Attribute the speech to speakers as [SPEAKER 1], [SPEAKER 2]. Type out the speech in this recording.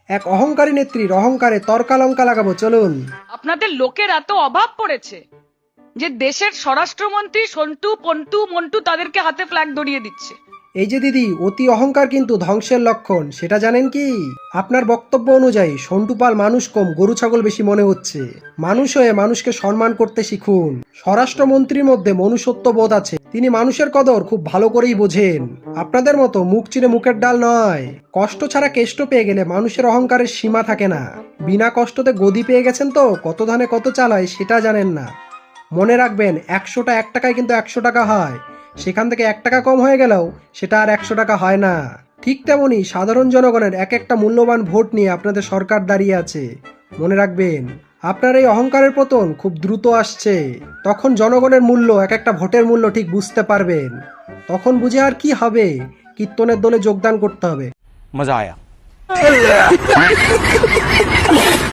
[SPEAKER 1] এক অহংকারী নেত্রীর অহংকারে তর্কালঙ্কা লাগাবো, চলুন।
[SPEAKER 2] আপনাদের লোকের এত অভাব পড়েছে যে দেশের স্বরাষ্ট্রমন্ত্রী সন্টু পন্টু মন্টু তাদেরকে হাতে ফ্ল্যাগ ধরিয়ে দিচ্ছে।
[SPEAKER 1] এই যে দিদি, অতি অহংকার কিন্তু ধ্বংসের লক্ষণ, সেটা জানেন কি? আপনার বক্তব্য অনুযায়ী সন্টু পাল মানুষ কম, গরু ছাগল বেশি মনে হচ্ছে। মানুষ হয়ে মানুষকে সম্মান করতে শিখুন। স্বরাষ্ট্রমন্ত্রীর মধ্যে মনুষ্যত্ব বোধ আছে, তিনি মানুষের কদর খুব ভালো করেই বোঝেন। আপনাদের মতো মুখ চিরে মুখের ডাল নয়। কষ্ট ছাড়া কেষ্ট পেয়ে গেলে মানুষের অহংকারের সীমা থাকে না। বিনা কষ্টতে গদি পেয়ে গেছেন তো কত ধানে কত চালায় সেটা জানেন না। মনে রাখবেন, 100টা 1 টাকায় কিন্তু 100 টাকা হয়। সেখান থেকে 1 টাকা কম হয়ে গেলেও সেটা আর 100 টাকা হয় না। ঠিক তেমনি সাধারণ জনগণের এক একটা মূল্যবান ভোট নিয়ে আপনাদের সরকার দাঁড়িয়ে আছে। মনে রাখবেন, আপনার এই অহংকারের পতন খুব দ্রুত আসছে। তখন জনগণের মূল্য, এক একটা ভোটের মূল্য ঠিক বুঝতে পারবেন। তখন বুঝে আর কি হবে, কীর্তনের দলে যোগদান করতে হবে।
[SPEAKER 3] मजा आया।